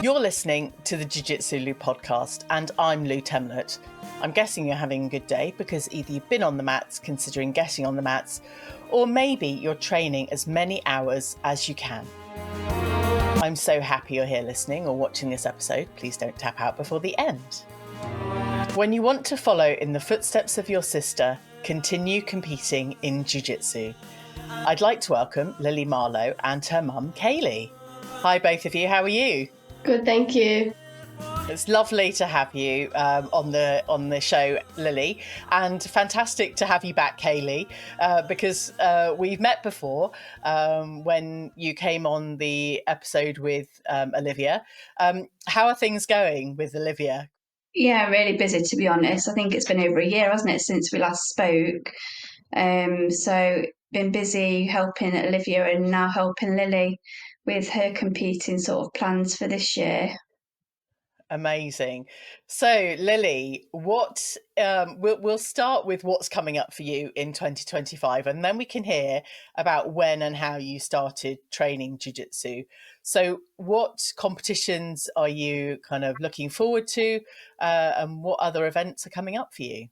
You're listening to the Jiu Jitsu Lou podcast, and I'm Lou Temlett. I'm guessing you're having a good day because either you've been on the mats, considering getting on the mats, or maybe you're training as many hours as you can. I'm so happy you're here listening or watching this episode. Please don't tap out before the end. When you want to follow in the footsteps of your sister, continue competing in Jiu Jitsu. I'd like to welcome Lillie Marlow and her mum Kayley. Hi both of you, how are you? Good, thank you. It's lovely to have you on the show, Lillie, and fantastic to have you back, Kayley, because we've met before when you came on the episode with Olivia. How are things going with Olivia? Yeah, really busy, to be honest. I think it's been over a year, hasn't it, since we last spoke. So been busy helping Olivia and now helping Lillie with her competing sort of plans for this year. Amazing. So, Lillie, what we'll start with what's coming up for you in 2025, and then we can hear about when and how you started training jiu-jitsu. So, what competitions are you kind of looking forward to, and what other events are coming up for you?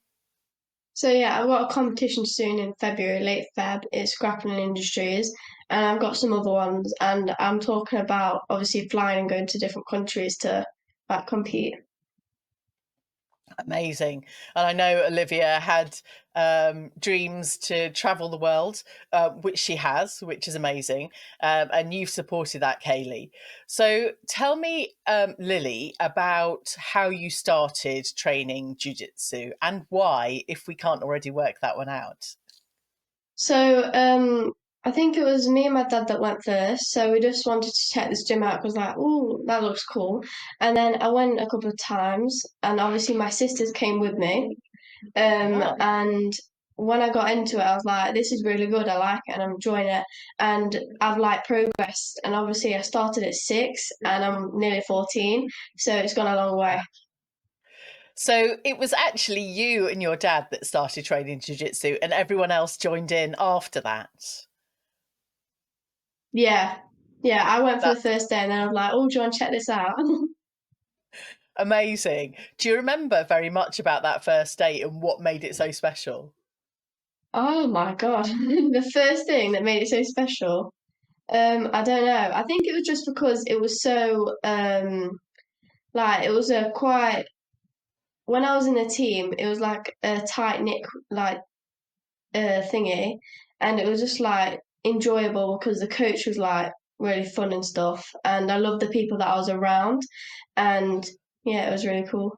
So yeah, I've got a competition soon in February, late Feb. It's Grappling Industries, and I've got some other ones. And I'm talking about obviously flying and going to different countries to compete. Amazing. And I know Olivia had dreams to travel the world, which she has, which is amazing. And you've supported that, Kayley. So tell me, Lillie, about how you started training jiu-jitsu and why, if we can't already work that one out. So I think it was me and my dad that went first. So we just wanted to check this gym out because like, oh, that looks cool. And then I went a couple of times, and obviously my sisters came with me. And when I got into it, I was like, this is really good. I like it, and I'm enjoying it. And I've like progressed. And obviously I started at 6 and I'm nearly 14. So it's gone a long way. So it was actually you and your dad that started training jiu-jitsu, and everyone else joined in after that. Yeah. I went for the first day, and then I was like, oh, do you want to check this out? Amazing. Do you remember very much about that first date and what made it so special? Oh my God. The first thing that made it so special. I don't know. I think it was just because it was so it was a quite when I was in the team, it was like a tight knit like thingy, and it was just like enjoyable because the coach was like really fun and stuff, and I loved the people that I was around, and yeah, it was really cool.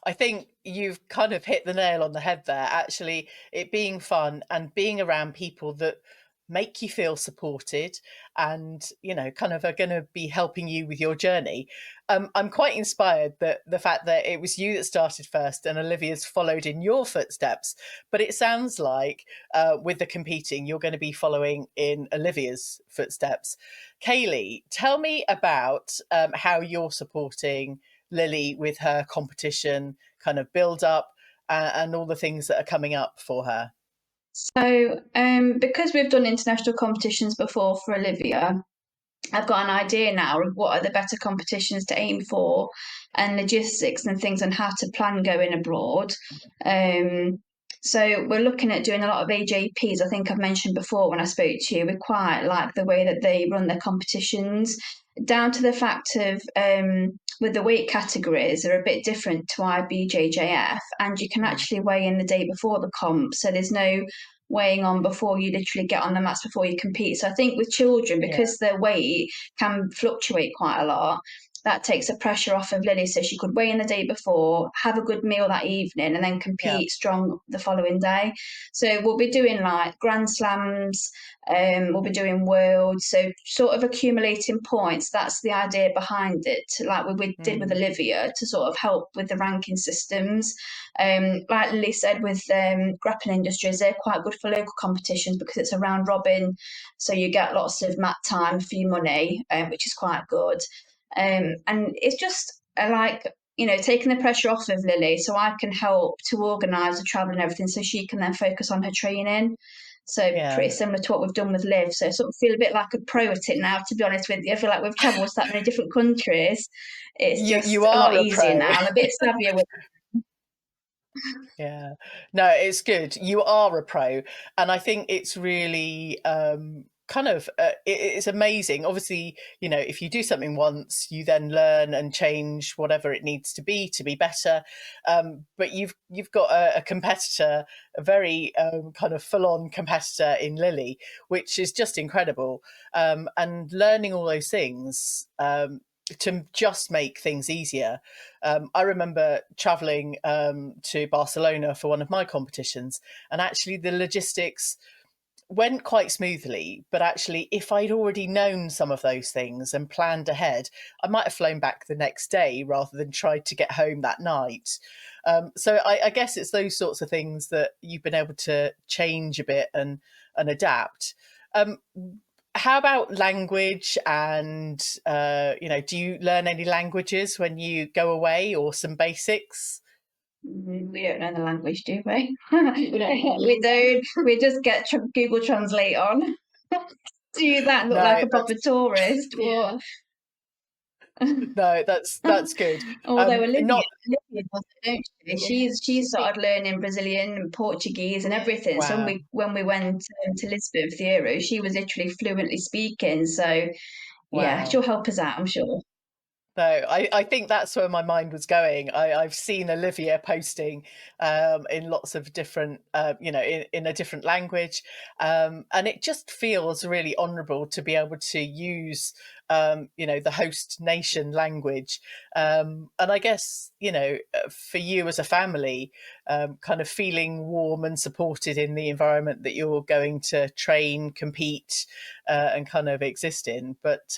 I think you've kind of hit the nail on the head there, actually, it being fun and being around people that make you feel supported and, you know, kind of are going to be helping you with your journey. I'm quite inspired that the fact that it was you that started first and Olivia's followed in your footsteps. But it sounds like with the competing, you're going to be following in Olivia's footsteps. Kayley, tell me about how you're supporting Lillie with her competition kind of build up and all the things that are coming up for her. So because we've done international competitions before for Olivia, I've got an idea now of what are the better competitions to aim for and logistics and things on how to plan going abroad. So we're looking at doing a lot of AJPs. I think I've mentioned before when I spoke to you, we quite like the way that they run their competitions, down to the fact of with the weight categories, they're a bit different to IBJJF, and you can actually weigh in the day before the comp. So there's no weighing on before you literally get on the mats before you compete. So I think with children, because their weight can fluctuate quite a lot, that takes the pressure off of Lillie. So she could weigh in the day before, have a good meal that evening, and then compete strong the following day. So we'll be doing like Grand Slams, we'll be doing Worlds, so sort of accumulating points. That's the idea behind it, like we did with Olivia, to sort of help with the ranking systems. Like Lillie said, with Grappling Industries, they're quite good for local competitions because it's a round robin, so you get lots of mat time for your money, which is quite good. And it's just taking the pressure off of Lillie, so I can help to organise the travel and everything, so she can then focus on her training. So Yeah. pretty similar to what we've done with Liv. So sort of feel a bit like a pro at it now, to be honest with you. I feel like we've travelled to that many different countries. It's You just a lot are a easier pro. now. I'm a bit savvier with. Yeah. No, it's good. You are a pro. And I think it's really it's amazing. Obviously, if you do something once, you then learn and change whatever it needs to be better. But you've got a competitor, a very kind of full-on competitor in Lillie, which is just incredible. And learning all those things. To just make things easier. I remember traveling to Barcelona for one of my competitions, and actually the logistics went quite smoothly. But actually, if I'd already known some of those things and planned ahead, I might have flown back the next day rather than tried to get home that night. So I guess it's those sorts of things that you've been able to change a bit and adapt. Um, how about language and do you learn any languages when you go away, or some basics? We don't know the language, do we? We don't. We don't. We just get Google Translate on. Do that and look like No, a proper tourist. Yeah. no, that's good. Although Not Olivia does it, don't she? Yeah. She's started learning Brazilian and Portuguese and everything. So wow. when we went to Lisbon for the Euro, she was literally fluently speaking. So yeah, Wow. she'll help us out, I'm sure. No, I think that's where my mind was going. I've seen Olivia posting in lots of different, in a different language. And it just feels really honourable to be able to use, the host nation language. And I guess, for you as a family, kind of feeling warm and supported in the environment that you're going to train, compete, and kind of exist in. But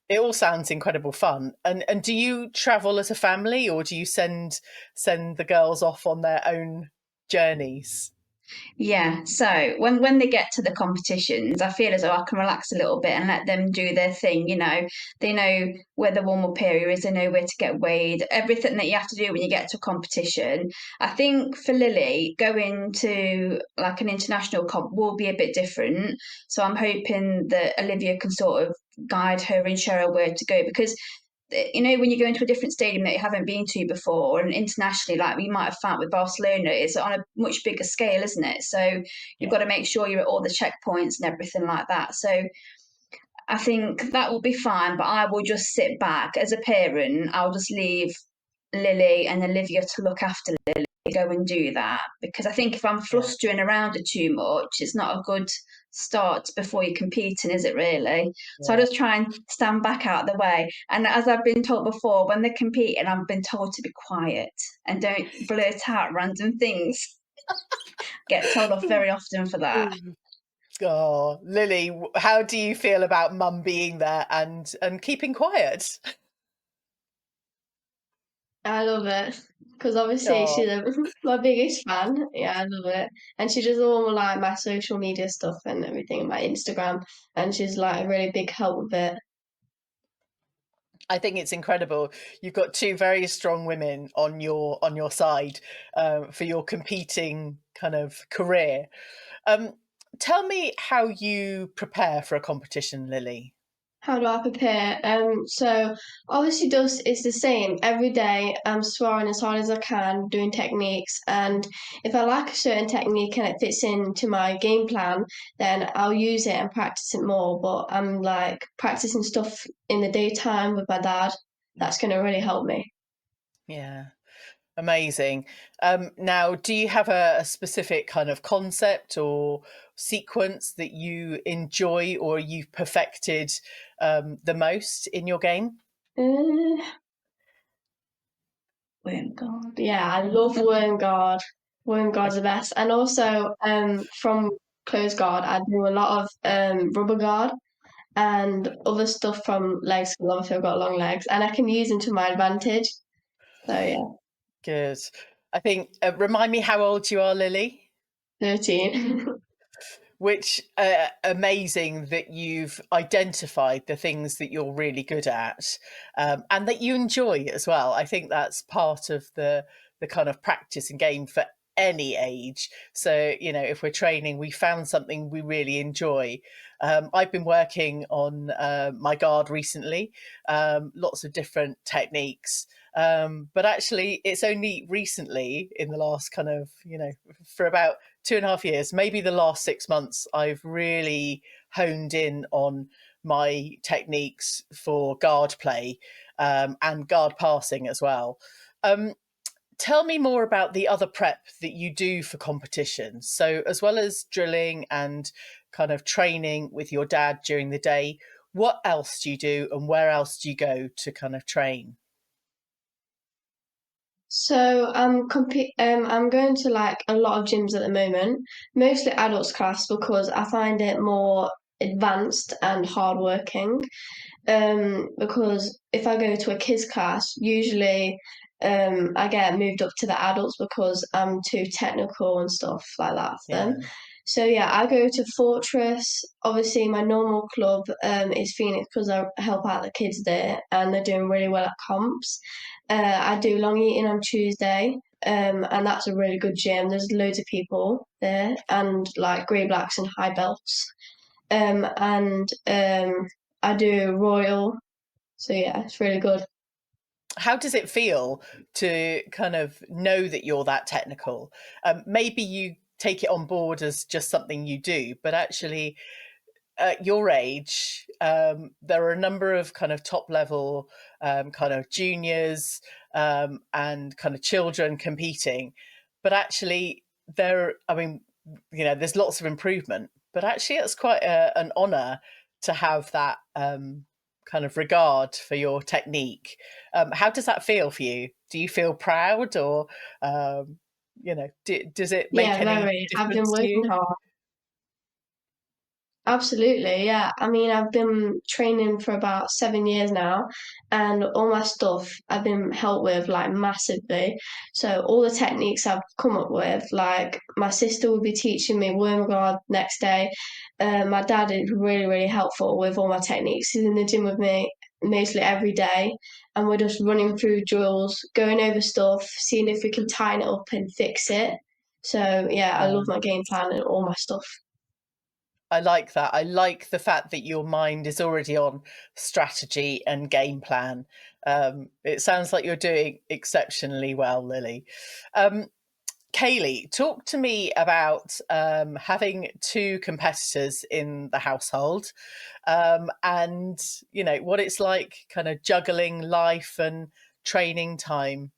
it all sounds incredible fun. And do you travel as a family, or do you send the girls off on their own journeys? Yeah, so when they get to the competitions, I feel as though I can relax a little bit and let them do their thing. They know where the warm up area is, they know where to get weighed, everything that you have to do when you get to a competition. I think for Lillie, going to like an international comp will be a bit different. So I'm hoping that Olivia can sort of guide her and show her where to go, because when you go into a different stadium that you haven't been to before, and internationally, like we might have found with Barcelona, it's on a much bigger scale, isn't it? So you've got Yeah. to make sure you're at all the checkpoints and everything like that. So I think that will be fine, but I will just sit back as a parent. I'll just leave Lillie and Olivia to look after Lillie, go and do that. Because I think if I'm Yeah. flustering around it too much, it's not a good start before you're competing, is it really? So I Yeah. just try and stand back out of the way. And as I've been told before, when they're competing, I've been told to be quiet and don't blurt out random things. Get told off very often for that. Oh, Lillie, how do you feel about mum being there and keeping quiet? I love it because obviously Oh, she's my biggest fan. Yeah, I love it, and she does all like my social media stuff and everything, my Instagram, and she's like a really big help with it. I think it's incredible. You've got two very strong women on your side for your competing kind of career. Um, Tell me how you prepare for a competition, Lillie. How do I prepare? So obviously does it's the same every day. I'm sparring as hard as I can, doing techniques, and if I like a certain technique and it fits into my game plan, then I'll use it and practice it more. But I'm like practicing stuff in the daytime with my dad. That's going to really help me. Yeah. Amazing. Now, do you have a specific kind of concept or sequence that you enjoy or you've perfected the most in your game? Uh, Worm guard. yeah, I love worm guard. Worm guard's Okay, the best, and also from close guard, I do a lot of rubber guard and other stuff from legs because obviously I've got long legs and I can use them to my advantage. So yeah, good. I think, remind me how old you are, Lillie? 13. Which amazing that you've identified the things that you're really good at, and that you enjoy as well. I think that's part of the kind of practice and game for any age. So, if we're training, we found something we really enjoy. I've been working on my guard recently, lots of different techniques. But actually, it's only recently, in the last kind of, for about 2.5 years, maybe the last 6 months, I've really honed in on my techniques for guard play, and guard passing as well. Um, Tell me more about the other prep that you do for competitions. So, as well as drilling and kind of training with your dad during the day, what else do you do and where else do you go to kind of train? So I'm going to like a lot of gyms at the moment, mostly adults class because I find it more advanced and hardworking. Because if I go to a kids class, usually I get moved up to the adults because I'm too technical and stuff like that for them. Yeah. So yeah, I go to Fortress. Obviously, my normal club is Phoenix because I help out the kids there, and they're doing really well at comps. I do long eating on Tuesday, and that's a really good gym. There's loads of people there, and like grey blacks and high belts. And I do Royal, so yeah, it's really good. How does it feel to kind of know that you're that technical? Maybe you take it on board as just something you do, but actually, at your age, there are a number of kind of top level, kind of juniors, and kind of children competing. But actually, I mean, there's lots of improvement, but actually, it's quite an honor to have that kind of regard for your technique. How does that feel for you? Do you feel proud, or, does it make Yeah, any very. I've been difference to working you? hard. Absolutely, yeah. I mean, I've been training for about 7 years now, and all my stuff I've been helped with like massively. So all the techniques I've come up with, like my sister will be teaching me worm guard next day. My dad is really, really helpful with all my techniques. He's in the gym with me mostly every day, and we're just running through drills, going over stuff, seeing if we can tighten it up and fix it. So yeah, I love my game plan and all my stuff. I like that. I like the fact that your mind is already on strategy and game plan. It sounds like you're doing exceptionally well, Lily. Um, Kaylee, talk to me about having two competitors in the household, and what it's like, kind of juggling life and training time.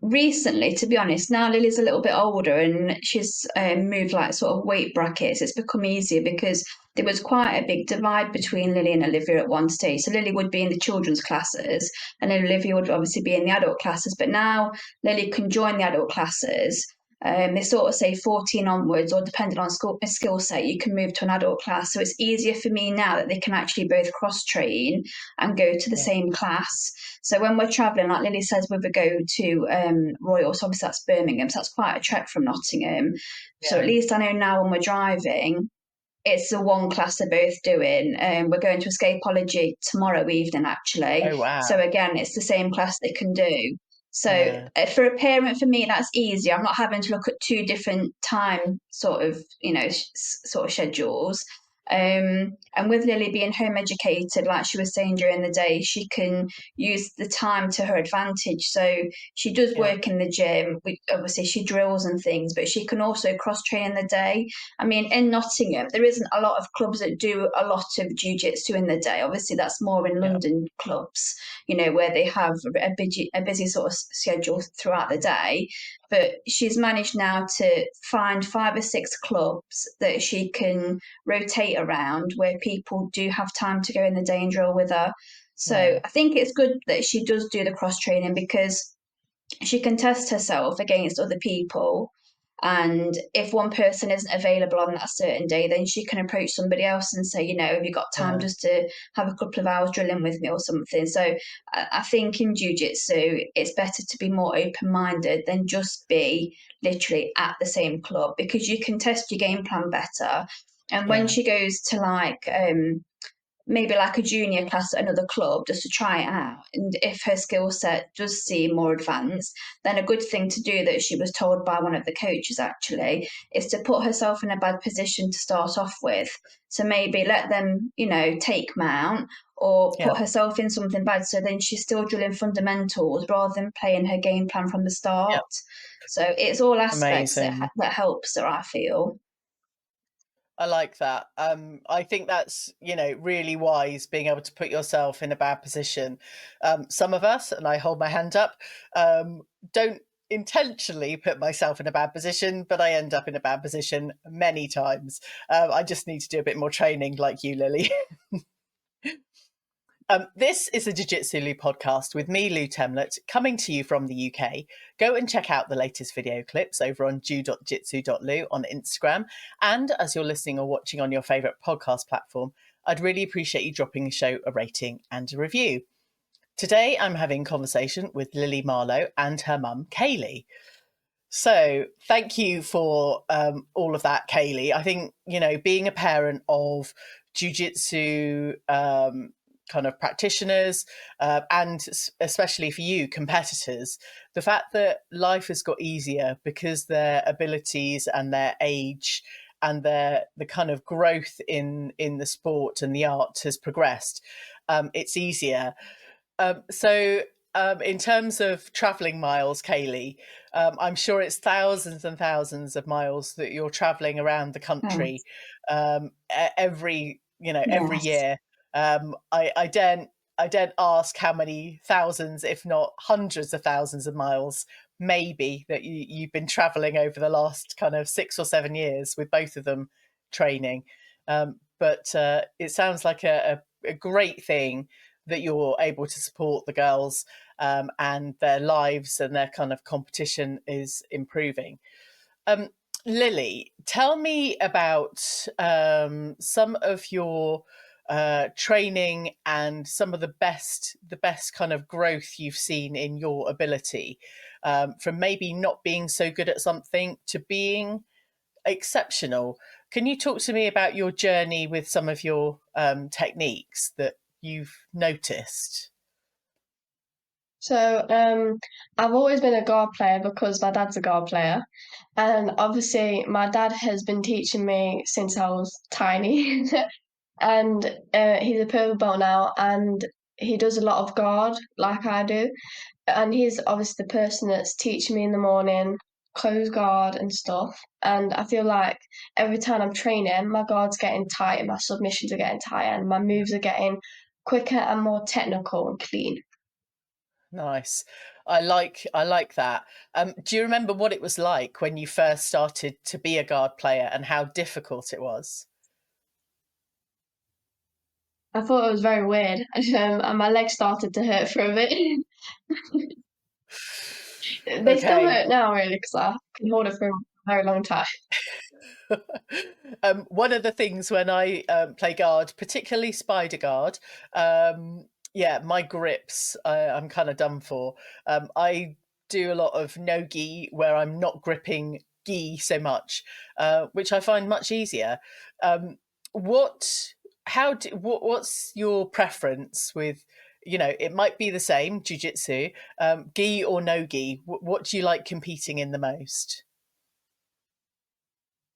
Recently, to be honest, now Lily's a little bit older and she's moved like sort of weight brackets. It's become easier because there was quite a big divide between Lily and Olivia at one stage. So Lily would be in the children's classes, and then Olivia would obviously be in the adult classes. But now Lily can join the adult classes. They sort of say 14 onwards, or depending on skill set, you can move to an adult class. So it's easier for me now that they can actually both cross train and go to the Yeah. same class. So when we're travelling, like Lily says, we would go to Royal, so obviously that's Birmingham, so that's quite a trek from Nottingham. So at Yeah. least I know now when we're driving, it's the one class they're both doing. We're going to escapology tomorrow evening, actually. Oh, So wow. again, it's the same class they can do. So Yeah. for a parent, for me, that's easy. I'm not having to look at two different time sort of, sort of schedules. And with Lily being home educated, like she was saying during the day, she can use the time to her advantage. So she does Yeah. work in the gym. Obviously, she drills and things, but she can also cross train in the day. I mean, in Nottingham, there isn't a lot of clubs that do a lot of jiu-jitsu in the day. Obviously, that's more in Yeah. London clubs, where they have a busy sort of schedule throughout the day. But she's managed now to find 5 or 6 clubs that she can rotate around where people do have time to go in the day and drill with her. So Yeah. I think it's good that she does do the cross training because she can test herself against other people. And if one person isn't available on that certain day, then she can approach somebody else and say, have you got time Yeah. just to have a couple of hours drilling with me or something? So I think in jiu-jitsu, it's better to be more open-minded than just be literally at the same club because you can test your game plan better. And when Yeah. she goes to like maybe like a junior class at another club just to try it out. And if her skill set does seem more advanced, then a good thing to do that she was told by one of the coaches actually is to put herself in a bad position to start off with. So maybe let them, take mount or Yeah, put herself in something bad so then she's still drilling fundamentals rather than playing her game plan from the yeah, start. So it's all aspects amazing. that helps her, I feel. I like that. I think that's, really wise being able to put yourself in a bad position. Some of us, and I hold my hand up, don't intentionally put myself in a bad position, but I end up in a bad position many times. I just need to do a bit more training like you, Lily. This is a Jiu Jitsu Lou podcast with me, Lou Temlett, coming to you from the UK. Go and check out the latest video clips over on jiu.jitsu.lu on Instagram. And as you're listening or watching on your favourite podcast platform, I'd really appreciate you dropping the show a rating and a review. Today, I'm having a conversation with Lillie Marlow and her mum, Kayley. So, thank you for all of that, Kaylee. I think, being a parent of jujitsu kind of practitioners, and especially for you, competitors, the fact that life has got easier because their abilities and their age and the kind of growth in the sport and the art has progressed, it's easier. In terms of traveling miles, Kaylee, I'm sure it's thousands and thousands of miles that you're traveling around the country, every Yes. year. I daren't ask how many thousands, if not hundreds of thousands of miles, maybe that you've been traveling over the last kind of 6 or 7 years with both of them training. But it sounds like a great thing that you're able to support the girls, and their lives and their kind of competition is improving. Um, Lily, tell me about some of your training and some of the best kind of growth you've seen in your ability, from maybe not being so good at something to being exceptional. Can you talk to me about your journey with some of your techniques that you've noticed? So, I've always been a guard player because my dad's a guard player. And obviously, my dad has been teaching me since I was tiny. And he's a purple belt now, and he does a lot of guard like I do. And he's obviously the person that's teaching me in the morning, close guard and stuff. And I feel like every time I'm training, my guard's getting tighter, my submissions are getting tighter, and my moves are getting quicker and more technical and clean. Nice. I like that. Do you remember what it was like when you first started to be a guard player and how difficult it was? I thought it was very weird, and my legs started to hurt for a bit. They still Okay. hurt now, really, because I can hold it for a very long time. One of the things when I play guard, particularly spider guard, yeah, my grips, I'm kind of done for. I do a lot of no gi where I'm not gripping gi so much, which I find much easier. Um, what, what's your preference with? It might be the same jujitsu, gi or no gi. What do you like competing in the most?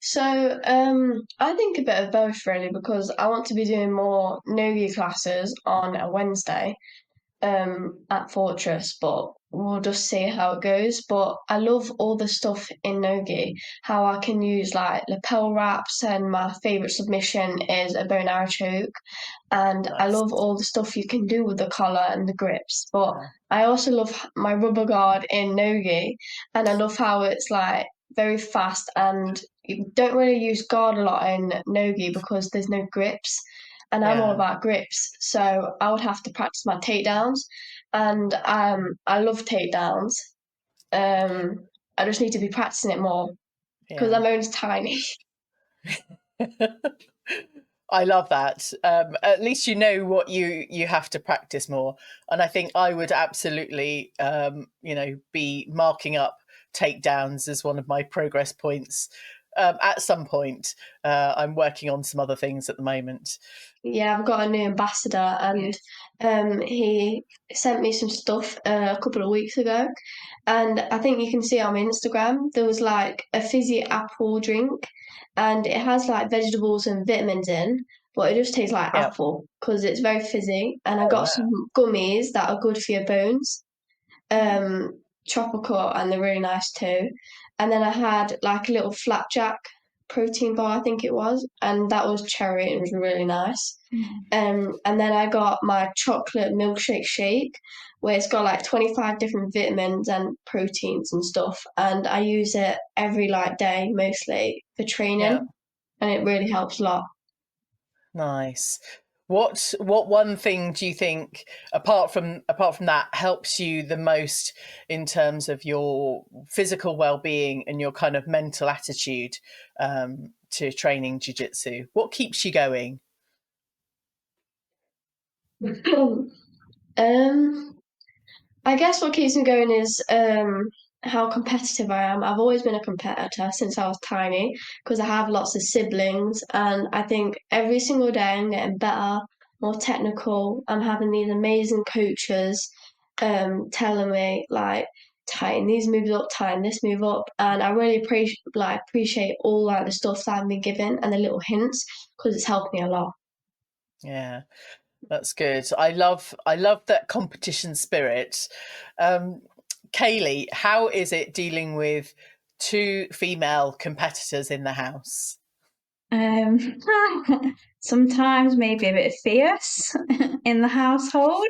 So, I think a bit of both really because I want to be doing more Nogi classes on a Wednesday, at Fortress, but we'll just see how it goes. But I love all the stuff in Nogi, how I can use like lapel wraps, and my favorite submission is a bow and arrow choke. And I Nice. love all the stuff you can do with the collar and the grips. But Yeah. I also love my rubber guard in Nogi, and I love how it's like very fast, and you don't really use guard a lot in Nogi because there's no grips. And I'm all Yeah. about grips, so I would have to practice my takedowns, and I love takedowns. I just need to be practicing it more because Yeah. I'm only tiny. I love that. At least you know what you have to practice more. And I think I would absolutely, be marking up takedowns as one of my progress points. at some point. I'm working on some other things at the moment. Yeah, I've got a new ambassador, and he sent me some stuff a couple of weeks ago, and I think you can see on my Instagram there was like a fizzy apple drink, and it has like vegetables and vitamins in, but it just tastes like Yeah. apple because it's very fizzy. And I Oh got wow. some gummies that are good for your bones, tropical, and they're really nice too. And then I had like a little flapjack protein bar, I think it was, and that was cherry. It was really nice. And then I got my chocolate milkshake shake, where it's got like 25 different vitamins and proteins and stuff. And I use it every like day, mostly for Yeah. training, and it really helps a lot. Nice. What one thing do you think, apart from that, helps you the most in terms of your physical well-being and your kind of mental attitude to training jiu-jitsu? What keeps you going? um, I guess what keeps me going is how competitive I am. I've always been a competitor since I was tiny because I have lots of siblings, and I think every single day I'm getting better, more technical. I'm having these amazing coaches telling me like tighten these moves up, tighten this move up, and I really appreciate all like the stuff that I've been given and the little hints because it's helped me a lot. Yeah, that's good. I love that competition spirit. Um, Kaylee, how is it dealing with two female competitors in the house? Um, Sometimes maybe a bit fierce in the household.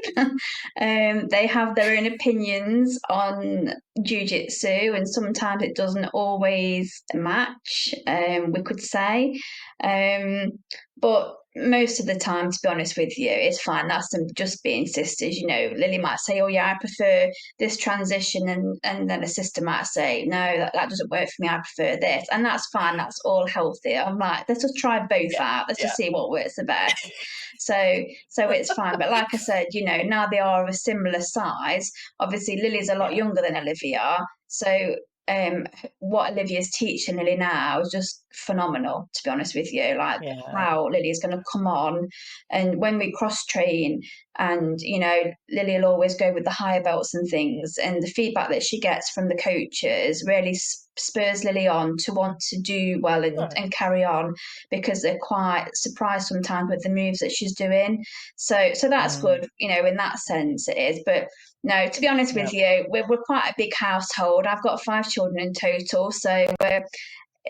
They have their own opinions on jujitsu, and sometimes it doesn't always match. We could say, um, but most of the time, to be honest with you, it's fine. That's them just being sisters. You know, Lily might say, "Oh yeah, I prefer this transition," and then a sister might say, "No, that doesn't work for me. I prefer this," and that's fine. That's all healthy. I'm like, let's just try both Yeah, out. Let's yeah, just see what works the best. So it's fine. But like I said, you know, now they are of a similar size. Obviously, Lily's a lot yeah, younger than Olivia, so um, what Olivia's teaching Lily now is just phenomenal. To be honest with you, like yeah. how Lily is going to come on, and when we cross train, and you know, Lily will always go with the higher belts and things, and the feedback that she gets from the coaches really spurs Lily on to want to do well Right. and carry on, because they're quite surprised sometimes with the moves that she's doing. So that's Mm, good, you know, in that sense it is. But no, to be honest yeah. with you, we're quite a big household. I've got 5 children in total, so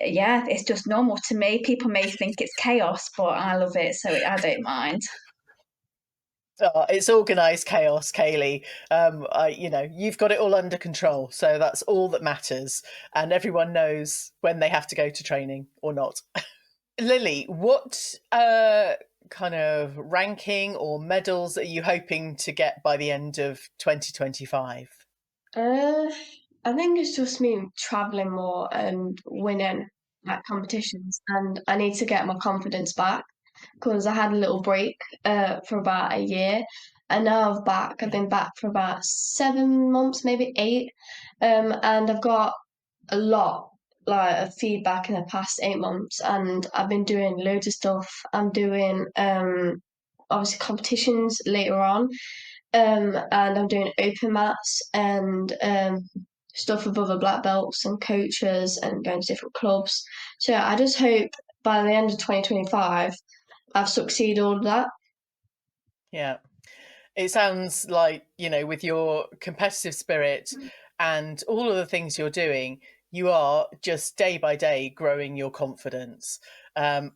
yeah, it's just normal to me. People may think it's chaos, but I love it, so I don't mind. Oh, it's organised chaos, Kaylee. You've got it all under control, so that's all that matters. And everyone knows when they have to go to training or not. Lily, what kind of ranking or medals are you hoping to get by the end of 2025? Uh, I think it's just me traveling more and winning at competitions, and I need to get my confidence back because I had a little break for about a year, and now I'm back. I've Yeah. been back for about 7 months, maybe eight, and I've got a lot like of feedback in the past 8 months, and I've been doing loads of stuff. I'm doing obviously competitions later on, and I'm doing open mats and stuff with other black belts and coaches and going to different clubs. So I just hope by the end of 2025 I've succeeded all of that. Yeah. It sounds like, with your competitive spirit and all of the things you're doing, you are just day by day growing your confidence. And,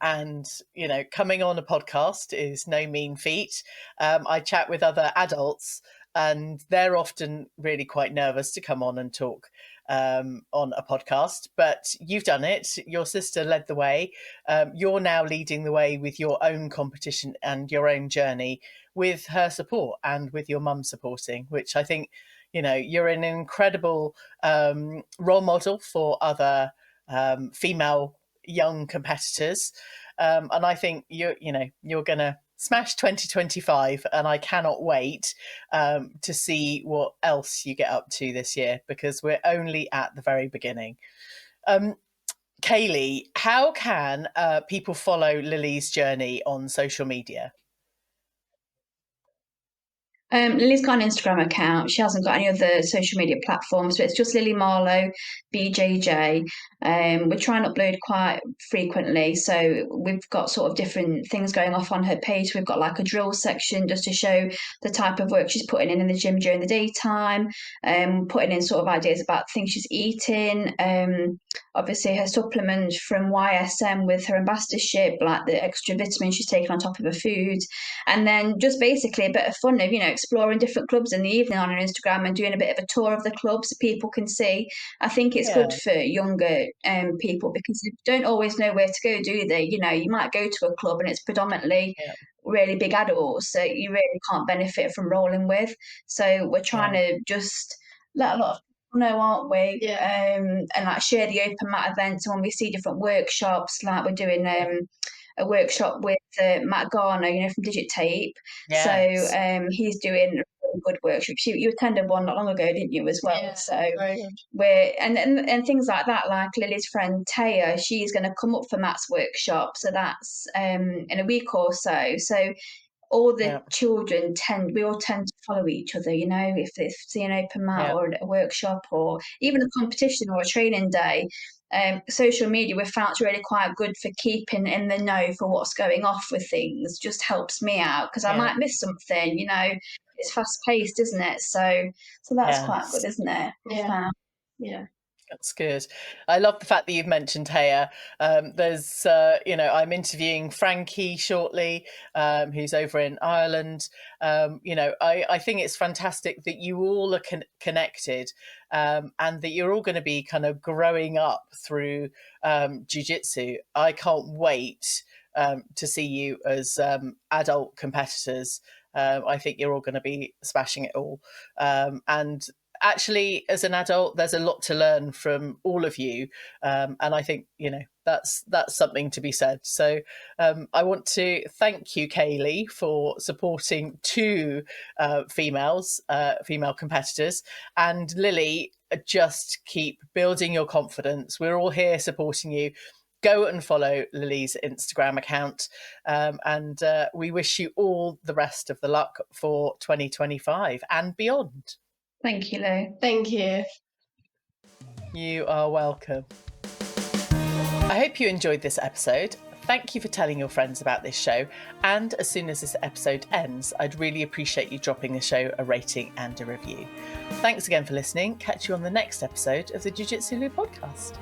coming on a podcast is no mean feat. I chat with other adults, and they're often really quite nervous to come on and talk on a podcast. But you've done it. Your sister led the way. You're now leading the way with your own competition and your own journey, with her support and with your mum supporting, which I think, you're an incredible role model for other female young competitors. And I think you're going to smash 2025, and I cannot wait to see what else you get up to this year, because we're only at the very beginning. Um, Kayley, how can people follow Lillie's journey on social media? Lily's got an Instagram account. She hasn't got any other social media platforms, but it's just Lillie Marlow, BJJ. We try and upload quite frequently, so we've got sort of different things going off on her page. We've got like a drill section just to show the type of work she's putting in the gym during the daytime, putting in sort of ideas about things she's eating. Obviously, her supplements from YSM with her ambassadorship, like the extra vitamins she's taking on top of her food, and then just basically a bit of fun of exploring different clubs in the evening on her Instagram and doing a bit of a tour of the club so people can see. I think it's Yeah, good for younger people because they don't always know where to go, do they? You might go to a club and it's predominantly yeah, really big adults that you really can't benefit from rolling with. So we're trying yeah, to just let a lot of people know, aren't we? Yeah. And like share the open mat events. And when we see different workshops, like we're doing yeah. a workshop with Matt Garner, from Digit Tape. So Yes. he's doing really good workshops. You attended one not long ago, didn't you, as well? Yeah. So Very good. we're and things like that, like Lily's friend Taya, she's going to come up for Matt's workshop. So that's in a week or so. So all the Yeah, children we all tend to follow each other, if they see an open mat yeah, or a workshop or even a competition or a training day. Social media we've found really quite good for keeping in the know for what's going off with things. Just helps me out because I yeah, might miss something. It's fast paced, isn't it? So that's quite good, yes. isn't it? We Yeah. found. Yeah. That's good. I love the fact that you've mentioned Taya. There's, I'm interviewing Frankie shortly, who's over in Ireland. I think it's fantastic that you all are connected, and that you're all going to be kind of growing up through jiu-jitsu. I can't wait to see you as adult competitors. I think you're all going to be smashing it all. And actually, as an adult, there's a lot to learn from all of you, and I think that's something to be said. So I want to thank you, Kayley, for supporting two female competitors, and Lillie, just keep building your confidence. We're all here supporting you. Go and follow Lillie's Instagram account, and we wish you all the rest of the luck for 2025 and beyond. Thank you, Lou. Thank you. You are welcome. I hope you enjoyed this episode. Thank you for telling your friends about this show. And as soon as this episode ends, I'd really appreciate you dropping the show a rating and a review. Thanks again for listening. Catch you on the next episode of the Jiu Jitsu Lou podcast.